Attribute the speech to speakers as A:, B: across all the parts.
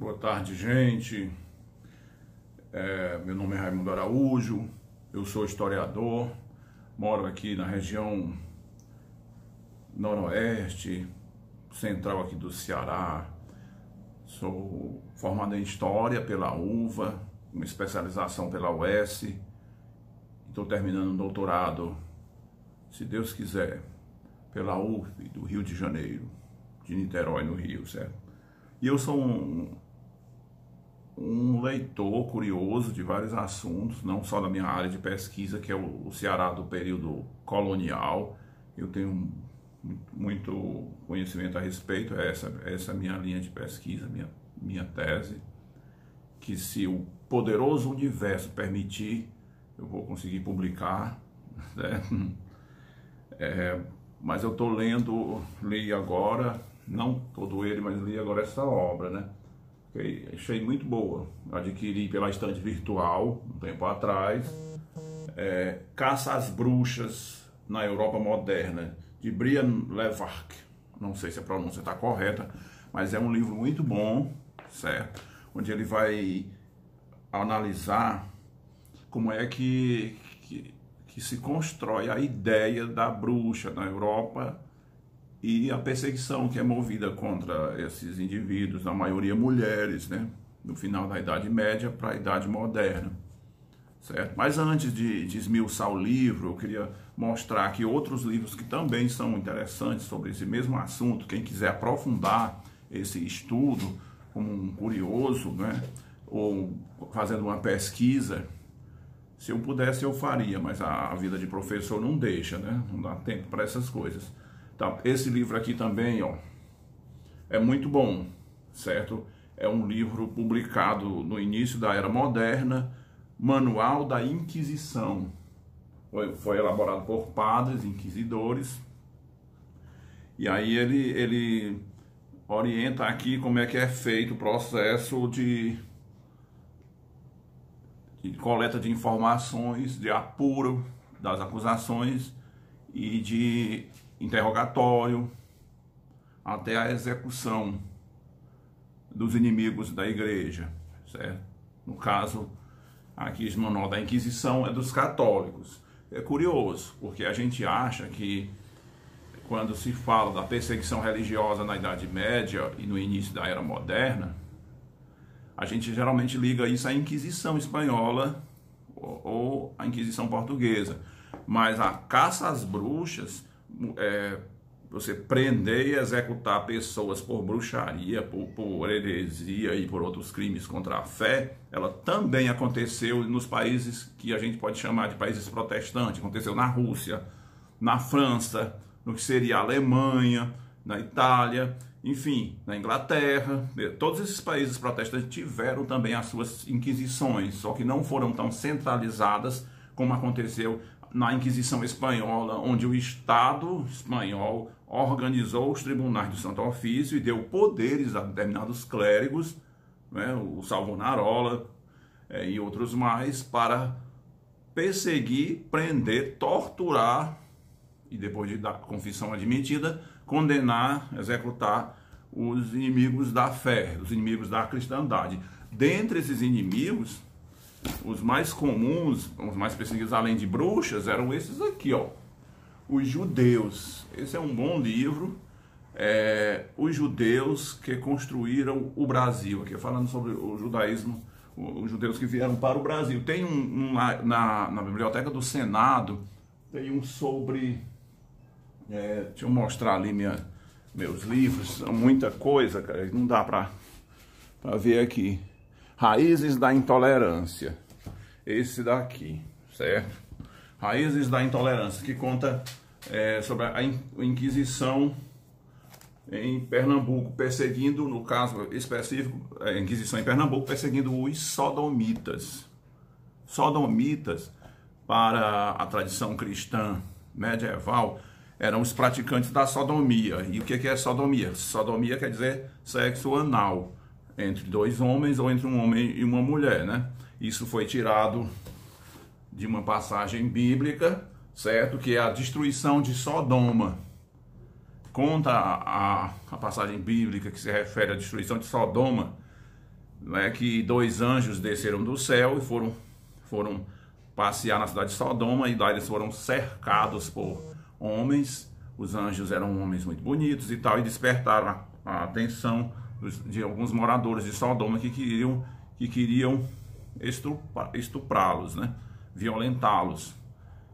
A: Boa tarde, gente. Meu nome é Raimundo Araújo, eu sou historiador, moro aqui na região noroeste, central aqui do Ceará. Sou formado em História pela UVA, uma especialização pela UES. Estou terminando um doutorado, se Deus quiser, pela UF do Rio de Janeiro, de Niterói, no Rio, certo? E eu sou um leitor curioso de vários assuntos, não só da minha área de pesquisa, que é o Ceará do período colonial. Eu tenho muito conhecimento a respeito, essa é a minha linha de pesquisa, minha tese, que se o poderoso universo permitir, eu vou conseguir publicar, né? Mas eu estou li agora, não todo ele, mas li agora essa obra, né? Achei muito boa, adquiri pela estante virtual, um tempo atrás, Caça às Bruxas na Europa Moderna, de Brian Levark. Não sei se a pronúncia está correta, mas é um livro muito bom, certo? Onde ele vai analisar como é que se constrói a ideia da bruxa na Europa e a perseguição que é movida contra esses indivíduos, na maioria mulheres, né? No final da Idade Média para a Idade Moderna, certo? Mas antes de esmiuçar o livro, eu queria mostrar aqui outros livros que também são interessantes sobre esse mesmo assunto. Quem quiser aprofundar esse estudo como um curioso, né? Ou fazendo uma pesquisa, se eu pudesse eu faria, mas a vida de professor não deixa, né? Não dá tempo para essas coisas. Tá, esse livro aqui também, ó, é muito bom, certo? É um livro publicado no início da Era Moderna, Manual da Inquisição. Foi elaborado por padres, inquisidores, e aí ele orienta aqui como é que é feito o processo de coleta de informações, de apuro das acusações e de interrogatório até a execução dos inimigos da igreja, certo? No caso, aqui esse Manual da Inquisição é dos católicos. É curioso, porque a gente acha que quando se fala da perseguição religiosa na Idade Média e no início da Era Moderna, a gente geralmente liga isso à Inquisição espanhola ou à Inquisição portuguesa. Mas a caça às bruxas, você prender e executar pessoas por bruxaria, por heresia e por outros crimes contra a fé, ela também aconteceu nos países que a gente pode chamar de países protestantes. Aconteceu na Rússia, na França, no que seria a Alemanha, na Itália, enfim, na Inglaterra. Todos esses países protestantes tiveram também as suas inquisições, só que não foram tão centralizadas como aconteceu na Inquisição Espanhola, onde o Estado espanhol organizou os tribunais do Santo Ofício e deu poderes a determinados clérigos, né, o Savonarola e outros mais, para perseguir, prender, torturar e, depois da confissão admitida, condenar, executar os inimigos da fé, os inimigos da cristandade. Dentre esses inimigos, os mais comuns, os mais perseguidos, além de bruxas, eram esses aqui, ó, os judeus. Esse é um bom livro, os judeus que construíram o Brasil, aqui falando sobre o judaísmo, os judeus que vieram para o Brasil. Tem na biblioteca do Senado, tem um sobre, deixa eu mostrar ali meus livros, são muita coisa, cara, não dá para ver aqui. Raízes da Intolerância, esse daqui, certo? Raízes da Intolerância, que conta sobre a Inquisição em Pernambuco, perseguindo, no caso específico, a Inquisição em Pernambuco, perseguindo os sodomitas. Sodomitas, para a tradição cristã medieval, eram os praticantes da sodomia. E o que é sodomia? Sodomia quer dizer sexo anal, entre dois homens ou entre um homem e uma mulher, né? Isso foi tirado de uma passagem bíblica, certo? Que é a destruição de Sodoma. Conta a passagem bíblica que se refere à destruição de Sodoma, não é, que 2 anjos desceram do céu e foram passear na cidade de Sodoma, e lá eles foram cercados por homens. Os anjos eram homens muito bonitos e tal, e despertaram a atenção de alguns moradores de Sodoma que queriam estuprá-los, né? Violentá-los.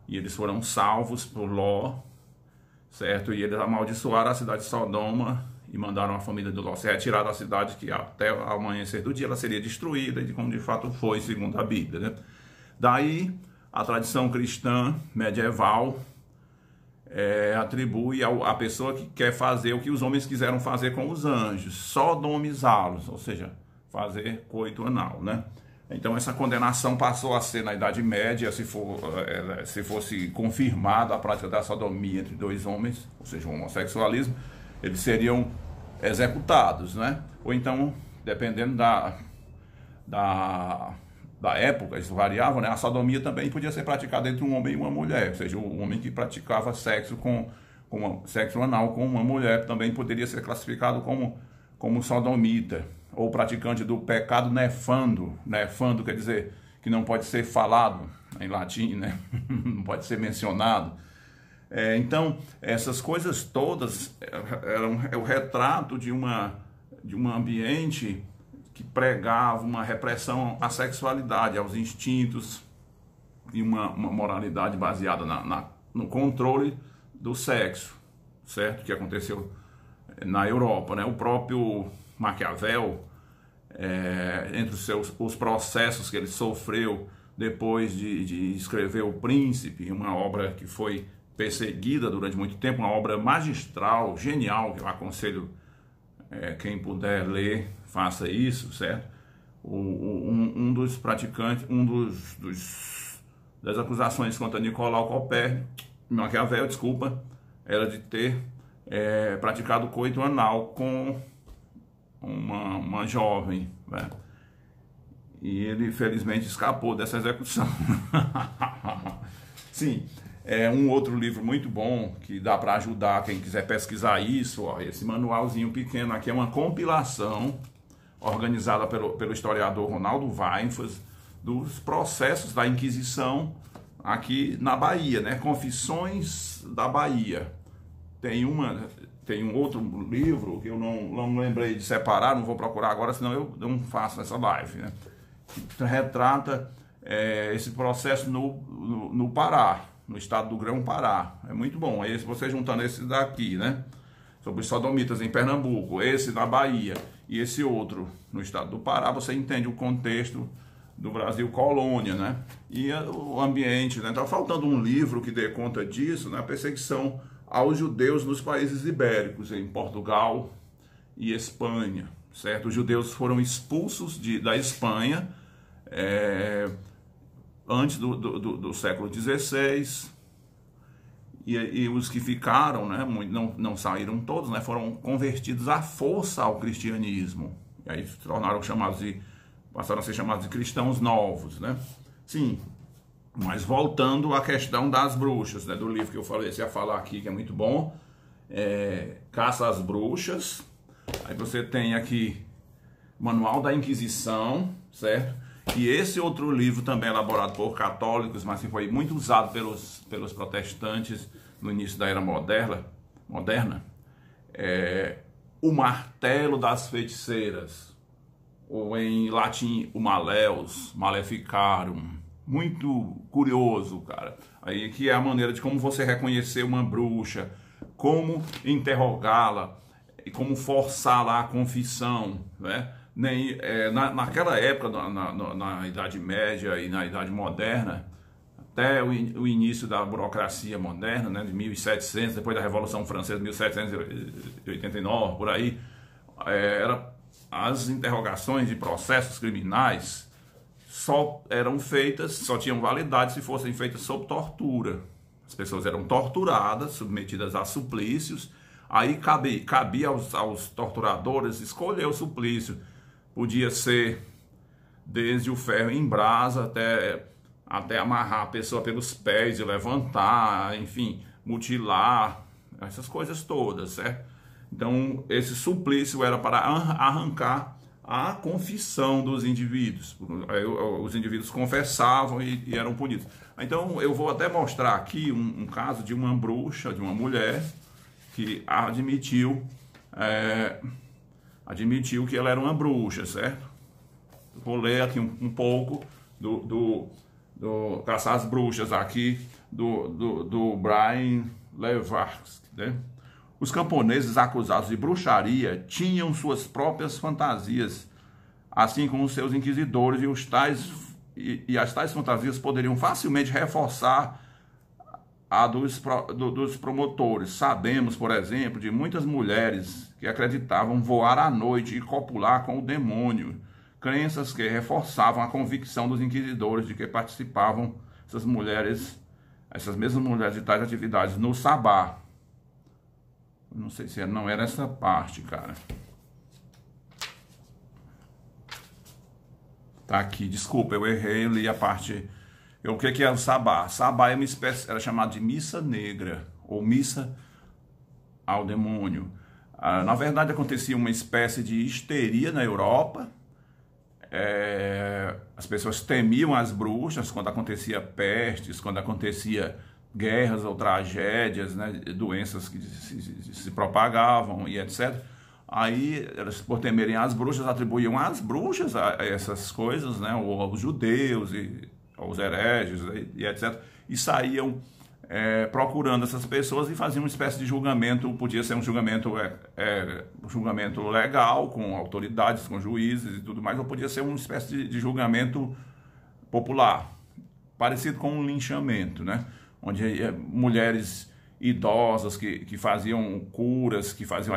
A: E eles foram salvos por Ló, certo? E eles amaldiçoaram a cidade de Sodoma e mandaram a família de Ló se retirar da cidade, que até o amanhecer do dia ela seria destruída, e como de fato foi, segundo a Bíblia, né? Daí, a tradição cristã medieval atribui a pessoa que quer fazer o que os homens quiseram fazer com os anjos, sodomizá-los, ou seja, fazer coito anal, né? Então essa condenação passou a ser na Idade Média, se fosse confirmada a prática da sodomia entre 2 homens, ou seja, o homossexualismo, eles seriam executados, né? Ou então, dependendo da época, isso variava, né? A sodomia também podia ser praticada entre um homem e uma mulher, ou seja, o homem que praticava sexo sexo anal com uma mulher também poderia ser classificado como sodomita, ou praticante do pecado nefando. Nefando quer dizer que não pode ser falado em latim, né? Não pode ser mencionado. Então, essas coisas todas é o retrato de um ambiente que pregava uma repressão à sexualidade, aos instintos, e uma moralidade baseada no controle do sexo, certo? Que aconteceu na Europa, né? O próprio Maquiavel, entre os processos que ele sofreu depois de escrever O Príncipe, uma obra que foi perseguida durante muito tempo, uma obra magistral, genial, que eu aconselho quem puder ler, faça isso, certo? Um dos praticantes, das acusações contra Nicolau Maquiavel, desculpa, era de ter praticado coito anal com uma jovem, né? E ele felizmente escapou dessa execução. Sim, um outro livro muito bom que dá para ajudar quem quiser pesquisar isso, ó, esse manualzinho pequeno aqui é uma compilação organizada pelo historiador Ronaldo Weinfels dos processos da Inquisição aqui na Bahia, né? Confissões da Bahia. Tem um outro livro que eu não lembrei de separar, não vou procurar agora, senão eu não faço essa live, né? Que retrata esse processo no Pará, no estado do Grão-Pará. É muito bom. Aí, se você juntando esse daqui, né? Sobre os sodomitas em Pernambuco, esse na Bahia e esse outro no estado do Pará, você entende o contexto do Brasil colônia, né? E o ambiente, né? Tá faltando um livro que dê conta disso, né? A perseguição aos judeus nos países ibéricos, em Portugal e Espanha, certo? Os judeus foram expulsos da Espanha antes do século XVI, e os que ficaram, né, não saíram todos, né, foram convertidos à força ao cristianismo, e aí passaram a ser chamados de cristãos novos, né? Sim, mas voltando à questão das bruxas, né, do livro que eu falei, ia falar aqui, que é muito bom, Caça às Bruxas. Aí você tem aqui Manual da Inquisição, certo? E esse outro livro também elaborado por católicos, mas que foi muito usado pelos protestantes no início da Era Moderna, O Martelo das Feiticeiras, ou em latim, o Maleus, Maleficarum. Muito curioso, cara. Aí que é a maneira de como você reconhecer uma bruxa, como interrogá-la e como forçá-la à confissão, né? Naquela época, na Idade Média e na Idade Moderna, até o início da burocracia moderna, né, de 1700, depois da Revolução Francesa, 1789, por aí, as interrogações de processos criminais só tinham validade se fossem feitas sob tortura. As pessoas eram torturadas, submetidas a suplícios, aí cabia aos torturadores escolher o suplício. Podia ser desde o ferro em brasa até amarrar a pessoa pelos pés e levantar, enfim, mutilar, essas coisas todas, certo? Então, esse suplício era para arrancar a confissão dos indivíduos. Os indivíduos confessavam e eram punidos. Então eu vou até mostrar aqui um caso de uma bruxa, de uma mulher que admitiu que ela era uma bruxa, certo? Vou ler aqui um pouco do Caçar as Bruxas aqui, do Brian Levarsky, né? Os camponeses acusados de bruxaria tinham suas próprias fantasias, assim como os seus inquisidores, e as tais fantasias poderiam facilmente reforçar a dos promotores. Sabemos, por exemplo, de muitas mulheres que acreditavam voar à noite e copular com o demônio, crenças que reforçavam a convicção dos inquisidores de que participavam essas mesmas mulheres de tais atividades no sabá. Não sei se não era essa parte, cara. Tá aqui, desculpa, eu errei, eu li a parte. O que é o sabá? Sabá é uma espécie, era chamado de missa negra, ou missa ao demônio. Na verdade, acontecia uma espécie de histeria na Europa. As pessoas temiam as bruxas quando acontecia pestes, quando acontecia guerras ou tragédias, né, doenças que se propagavam e etc. Aí, elas, por temerem as bruxas, atribuíam às bruxas a essas coisas, né, ou aos judeus, e aos hereges e etc. E saíam procurando essas pessoas e faziam uma espécie de julgamento. Podia ser um julgamento legal, com autoridades, com juízes e tudo mais, ou podia ser uma espécie de julgamento popular, parecido com um linchamento, né? Onde mulheres idosas que faziam curas, que faziam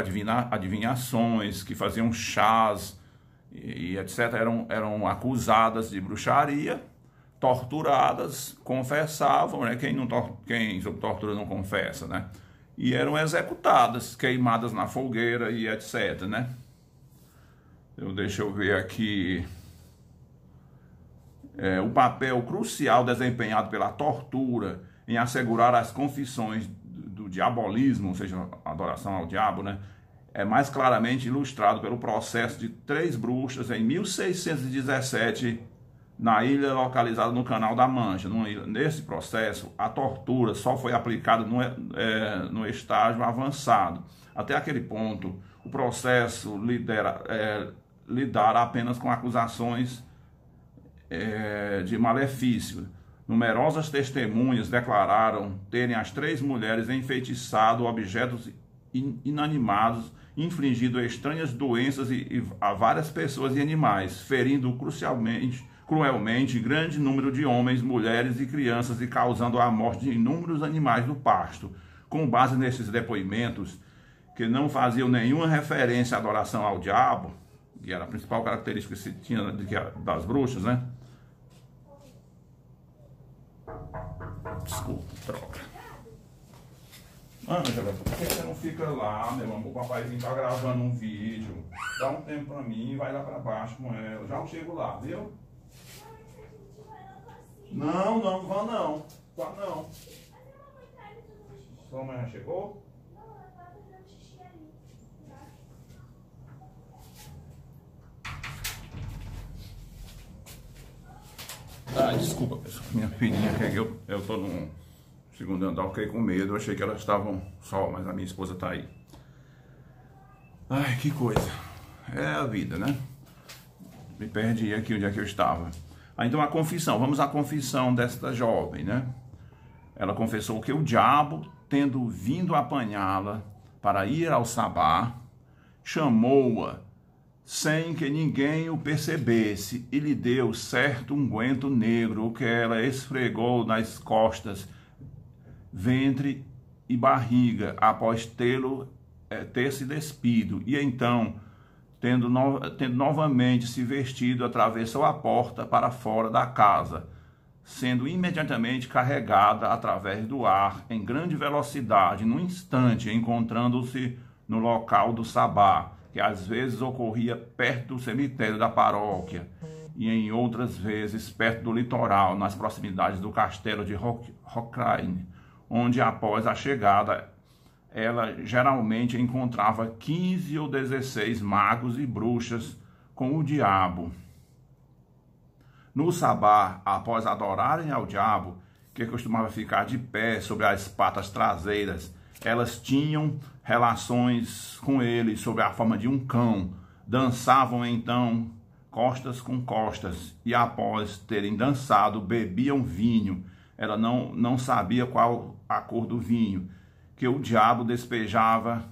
A: adivinhações, que faziam chás e etc., eram acusadas de bruxaria, torturadas, confessavam, né? Quem sob tortura não confessa, né? E eram executadas, queimadas na fogueira e etc., né? Deixa eu ver aqui. O papel crucial desempenhado pela tortura em assegurar as confissões do diabolismo, ou seja, a adoração ao diabo, né, é mais claramente ilustrado pelo processo de 3 bruxas em 1617, na ilha localizada no Canal da Mancha. Nesse processo, a tortura só foi aplicada no estágio avançado. Até aquele ponto, o processo lidara apenas com acusações de malefício. Numerosas testemunhas declararam terem as 3 mulheres enfeitiçado objetos inanimados, infligindo estranhas doenças a várias pessoas e animais, ferindo cruelmente grande número de homens, mulheres e crianças e causando a morte de inúmeros animais do pasto. Com base nesses depoimentos, que não faziam nenhuma referência à adoração ao diabo, que era a principal característica que se tinha das bruxas, né? Desculpa, troca. Ângela, por que você não fica lá, meu amor? O papaizinho tá gravando um vídeo. Dá um tempo pra mim e vai lá pra baixo com ela. Já eu chego lá, viu? Não vá não. Vá não. Sua mãe já chegou? Desculpa, pessoal. Minha filhinha, eu tô no segundo andar, fiquei com medo. Eu achei que elas estavam só, mas a minha esposa tá aí. Ai, que coisa. É a vida, né? Me perdi aqui onde é que eu estava. Então a confissão, vamos à confissão desta jovem, né? Ela confessou que o diabo, tendo vindo apanhá-la para ir ao sabá, chamou-a sem que ninguém o percebesse, e lhe deu certo unguento negro, o que ela esfregou nas costas, ventre e barriga, após ter se despido. E então, tendo novamente se vestido, atravessou a porta para fora da casa, sendo imediatamente carregada através do ar em grande velocidade, num instante, encontrando-se no local do sabá, que às vezes ocorria perto do cemitério da paróquia e em outras vezes perto do litoral, nas proximidades do castelo de Hockrain, onde após a chegada ela geralmente encontrava 15 ou 16 magos e bruxas com o diabo. No sabá, após adorarem ao diabo, que costumava ficar de pé sobre as patas traseiras, elas tinham relações com ele sob a forma de um cão. Dançavam então costas com costas, e após terem dançado, bebiam vinho. Ela não sabia qual a cor do vinho, que o diabo despejava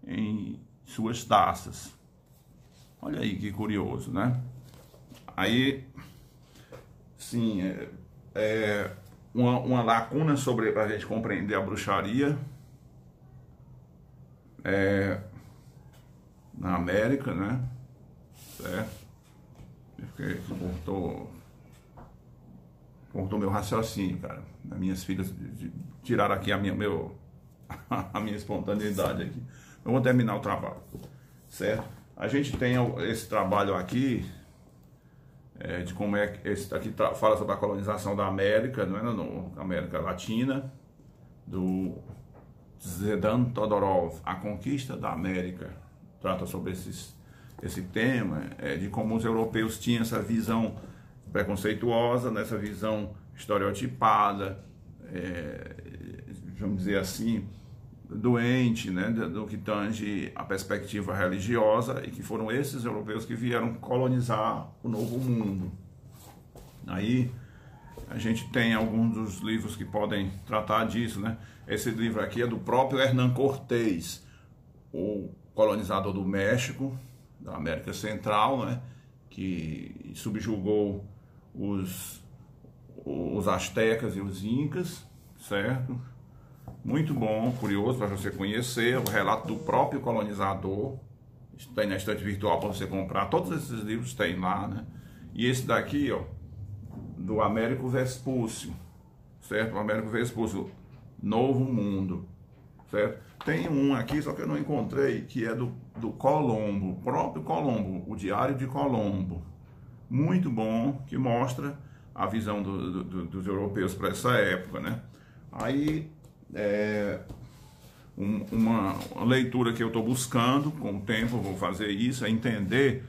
A: em suas taças. Olha aí que curioso, né? Aí, sim, uma lacuna sobre para a gente compreender a bruxaria na América, né? Certo? Porque cortou meu raciocínio, cara. As minhas filhas tiraram aqui a minha espontaneidade aqui. Eu vou terminar o trabalho, certo? A gente tem esse trabalho aqui de como é que esse aqui fala sobre a colonização da América, não é? Na América Latina, do Zdedan Todorov, A Conquista da América. Trata sobre esse tema, de como os europeus tinham essa visão preconceituosa, nessa visão estereotipada, vamos dizer assim, doente, né, do que tange a perspectiva religiosa, e que foram esses europeus que vieram colonizar o Novo Mundo. Aí a gente tem alguns dos livros que podem tratar disso, né? Esse livro aqui é do próprio Hernán Cortés, o colonizador do México, da América Central, né, que subjugou os astecas e os incas, certo? Muito bom, curioso para você conhecer, o relato do próprio colonizador. Tem na estante virtual para você comprar, todos esses livros tem lá, né? E esse daqui, ó, do Américo Vespúcio, certo? O Américo Vespúcio, Novo Mundo, certo? Tem um aqui, só que eu não encontrei, que é do Colombo, o próprio Colombo, o Diário de Colombo. Muito bom, que mostra a visão dos europeus para essa época, né? Aí, uma leitura que eu estou buscando, com o tempo eu vou fazer isso, é entender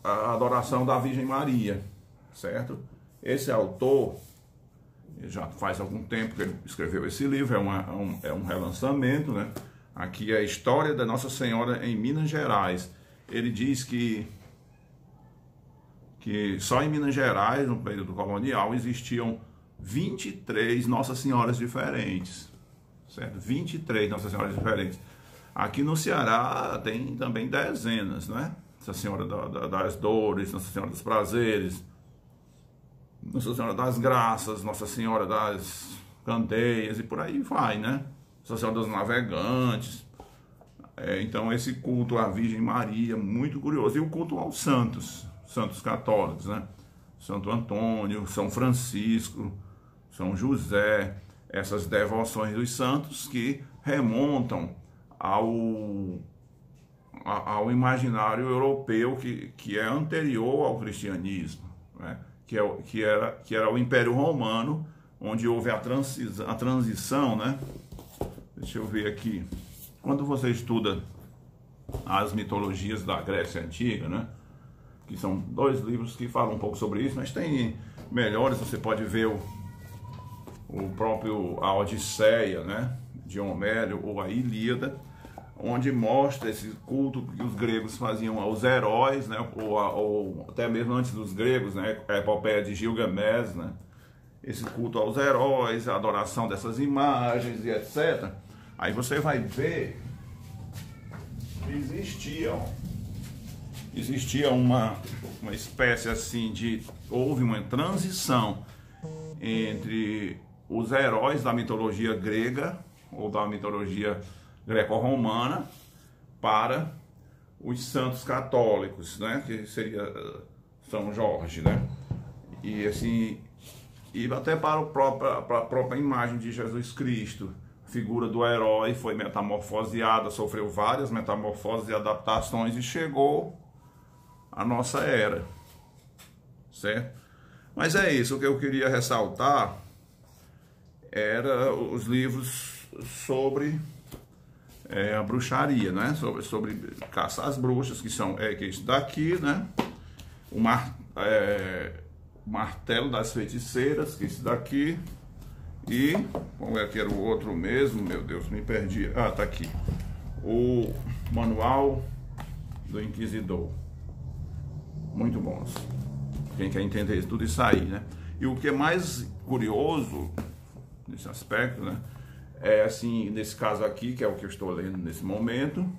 A: a adoração da Virgem Maria, certo? Esse autor, já faz algum tempo que ele escreveu esse livro, é um relançamento, né? Aqui é a história da Nossa Senhora em Minas Gerais. Ele diz que só em Minas Gerais, no período colonial, existiam 23 Nossas Senhoras diferentes, certo? 23 Nossas Senhoras diferentes. Aqui no Ceará tem também dezenas, né? Nossa Senhora das Dores, Nossa Senhora dos Prazeres, Nossa Senhora das Graças, Nossa Senhora das Candeias e por aí vai, né? Nossa Senhora dos Navegantes. Então esse culto à Virgem Maria, muito curioso. E o culto aos santos católicos, né? Santo Antônio, São Francisco, São José, essas devoções dos santos que remontam ao imaginário europeu que é anterior ao cristianismo, né? que era o Império Romano, onde houve a transição, né? Deixa eu ver aqui. Quando você estuda as mitologias da Grécia Antiga, né? Que são 2 livros que falam um pouco sobre isso, mas tem melhores, você pode ver a Odisseia, né? De Homero, ou a Ilíada, onde mostra esse culto que os gregos faziam aos heróis, né? Ou até mesmo antes dos gregos, né? A epopeia de Gilgamesh, né? Esse culto aos heróis, a adoração dessas imagens e etc. Aí você vai ver que existia uma espécie assim houve uma transição entre os heróis da mitologia grega ou da mitologia greco-romana para os santos católicos, né, que seria São Jorge, né, e assim, e até para a própria imagem de Jesus Cristo. A figura do herói foi metamorfoseada, sofreu várias metamorfoses e adaptações e chegou à nossa era, certo? Mas é isso, o que eu queria ressaltar era os livros sobre a bruxaria, né? Sobre caçar as bruxas, que é isso daqui, né? O martelo das feiticeiras, que é esse daqui. E, como é que era o outro mesmo? Meu Deus, me perdi. Ah, tá aqui. O manual do Inquisidor. Muito bons. Quem quer entender tudo isso aí, né? E o que é mais curioso nesse aspecto, né? É assim, nesse caso aqui, que é o que eu estou lendo nesse momento,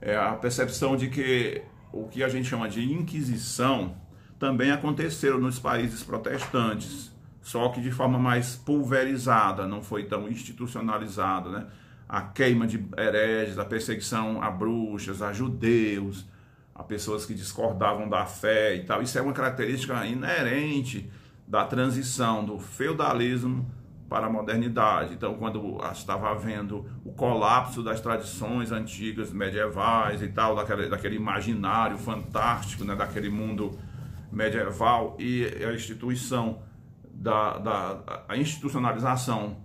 A: é a percepção de que o que a gente chama de Inquisição também aconteceu nos países protestantes, só que de forma mais pulverizada, não foi tão institucionalizada, né? A queima de hereges, a perseguição a bruxas, a judeus, a pessoas que discordavam da fé e tal. Isso é uma característica inerente da transição do feudalismo para a modernidade. Então, quando estava havendo o colapso das tradições antigas, medievais e tal, daquele imaginário fantástico, né, daquele mundo medieval, e a instituição a institucionalização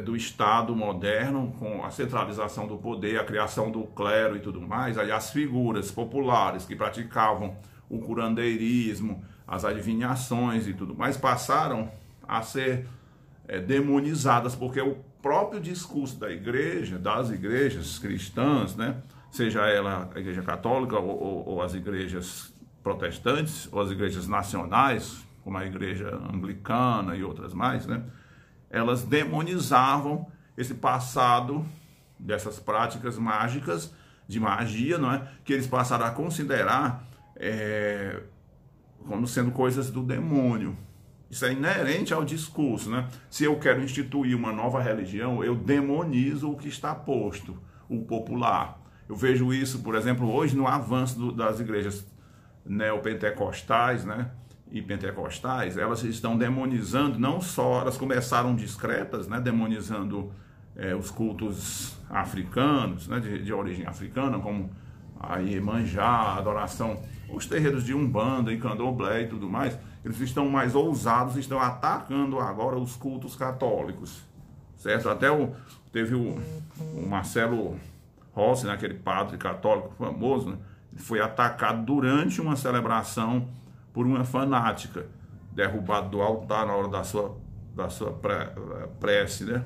A: do Estado moderno, com a centralização do poder, a criação do clero e tudo mais, aí as figuras populares que praticavam o curandeirismo, as adivinhações e tudo mais, passaram a ser demonizadas, porque o próprio discurso da igreja, das igrejas cristãs, né, seja ela a igreja católica ou as igrejas protestantes, ou as igrejas nacionais, como a igreja anglicana e outras mais, né, elas demonizavam esse passado dessas práticas mágicas, de magia, não é, que eles passaram a considerar como sendo coisas do demônio. Isso é inerente ao discurso, né? Se eu quero instituir uma nova religião, eu demonizo o que está posto, o popular. Eu vejo isso, por exemplo, hoje no avanço das igrejas neopentecostais, né? E pentecostais, elas estão demonizando, não só, elas começaram discretas, né? Demonizando os cultos africanos, né? De origem africana, como a Iemanjá, a adoração, os terreiros de Umbanda e Candomblé e tudo mais. Eles estão mais ousados, estão atacando agora os cultos católicos, certo? Até teve o Marcelo Rossi, né, aquele padre católico famoso, né, ele foi atacado durante uma celebração por uma fanática, derrubado do altar na hora da sua prece, né?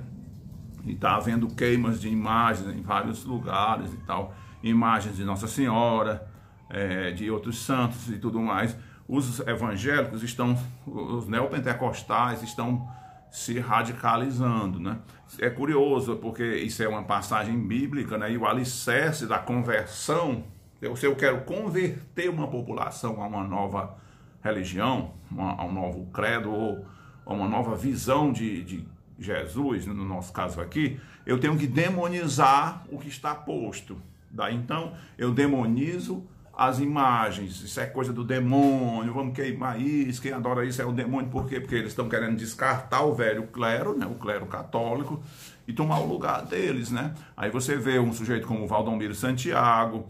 A: E está havendo queimas de imagens em vários lugares e tal, imagens de Nossa Senhora, de outros santos e tudo mais. Os evangélicos os neopentecostais estão se radicalizando, né? É curioso, porque isso é uma passagem bíblica, né? E o alicerce da conversão, se eu quero converter uma população a uma nova religião, a um novo credo, ou a uma nova visão de Jesus, no nosso caso aqui, eu tenho que demonizar o que está posto. Daí então, eu demonizo as imagens, isso é coisa do demônio, vamos queimar isso, quem adora isso é o demônio. Por quê? Porque eles estão querendo descartar o velho clero, né, o clero católico, e tomar o lugar deles, né? Aí você vê um sujeito como o Valdomiro Santiago,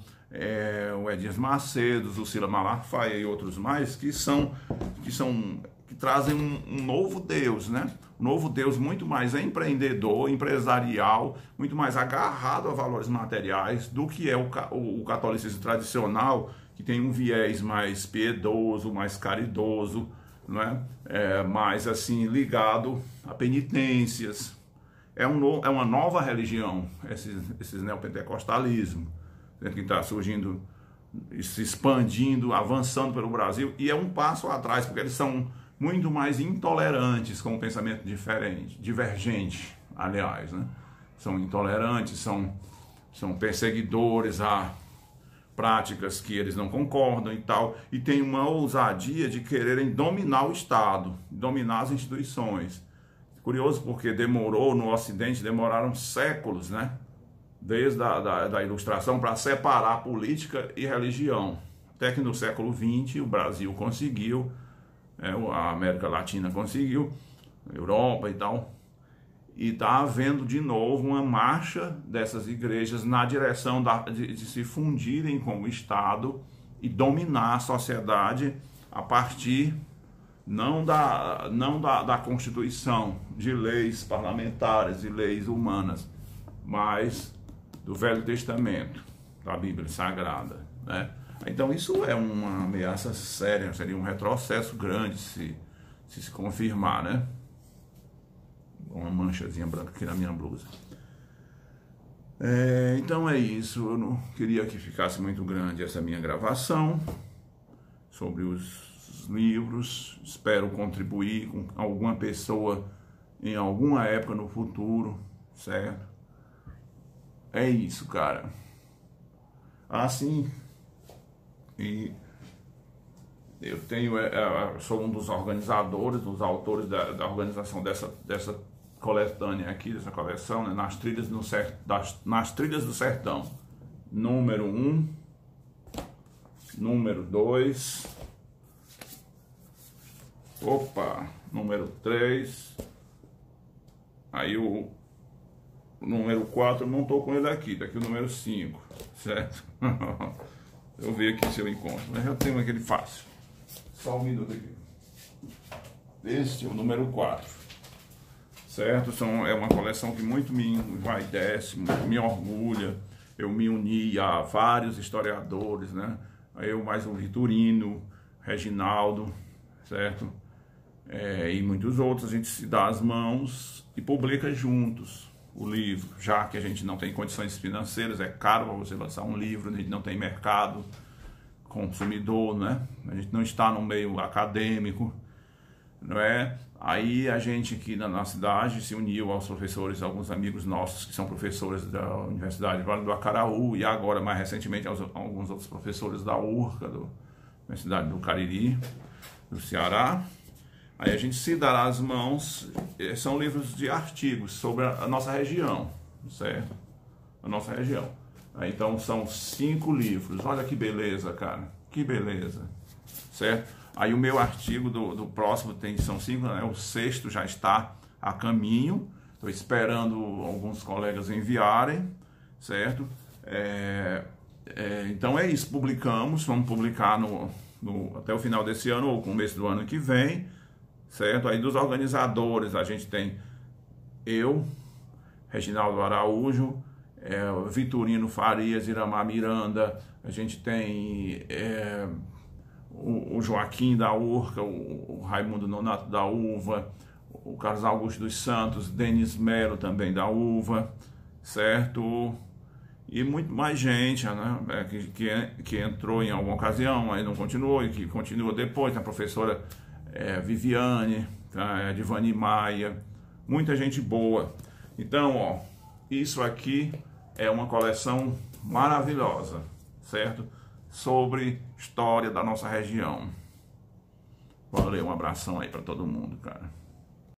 A: o Edir Macedo, o Cila Malafaia e outros mais, que trazem um novo Deus, né? Um novo Deus muito mais empreendedor, empresarial, muito mais agarrado a valores materiais do que é o catolicismo tradicional, que tem um viés mais piedoso, mais caridoso, não é? Mais assim ligado a penitências. É uma nova religião, esses neopentecostalismo, né, que está surgindo, se expandindo, avançando pelo Brasil, e é um passo atrás, porque eles são muito mais intolerantes, com um pensamento diferente, divergente, aliás, né? São intolerantes, são perseguidores a práticas que eles não concordam e tal, e tem uma ousadia de quererem dominar o Estado, dominar as instituições. Curioso, porque no Ocidente demoraram séculos, né? Desde da Ilustração, para separar política e religião. Até que no século XX o Brasil conseguiu, a América Latina conseguiu, a Europa e tal, e está havendo de novo uma marcha dessas igrejas na direção de se fundirem com o Estado e dominar a sociedade a partir não da Constituição, de leis parlamentares e leis humanas, mas do Velho Testamento, da Bíblia Sagrada, né? Então isso é uma ameaça séria, seria um retrocesso grande se confirmar, né? Uma manchazinha branca aqui na minha blusa. Então é isso, eu não queria que ficasse muito grande essa minha gravação sobre os livros. Espero contribuir com alguma pessoa em alguma época no futuro, certo? É isso, cara. Assim, e eu sou um dos organizadores, dos autores da organização dessa coletânea aqui, dessa coleção, né? Nas Trilhas do Sertão. Número 1, número 2, número 3, aí o número 4, eu não estou com ele aqui, tá aqui o número 5, certo? Eu vou ver aqui se eu encontro, mas eu tenho aquele fácil. Só um minuto aqui. Este é o número 4, certo? É uma coleção que muito me envaidece, muito me orgulha. Eu me uni a vários historiadores, né? Eu mais o Vitorino, Reginaldo, certo? E muitos outros. A gente se dá as mãos e publica juntos o livro, já que a gente não tem condições financeiras, é caro para você lançar um livro, a gente não tem mercado consumidor, né? A gente não está no meio acadêmico, não é? Aí a gente aqui na cidade se uniu aos professores, alguns amigos nossos que são professores da Universidade Vale do Acaraú e agora mais recentemente alguns outros professores da URCA, da Universidade do Cariri, do Ceará. Aí a gente se dará as mãos, são livros de artigos sobre a nossa região, certo? A nossa região. Então são 5 livros, olha que beleza, cara, que beleza, certo? Aí o meu artigo do próximo são 5, né? O 6º já está a caminho, estou esperando alguns colegas enviarem, certo? Então é isso, vamos publicar até o final desse ano ou começo do ano que vem, certo? Aí dos organizadores a gente tem eu, Reginaldo Araújo, Vitorino Farias, Iramar Miranda, a gente tem o Joaquim da Urca, o Raimundo Nonato da Uva, o Carlos Augusto dos Santos, Denis Melo também da Uva, certo? E muito mais gente, né? que entrou em alguma ocasião, aí não continuou, e que continua depois, a professora Viviane, tá? Divani Maia, muita gente boa. Então, ó, isso aqui é uma coleção maravilhosa, certo? Sobre história da nossa região. Valeu, um abração aí para todo mundo, cara.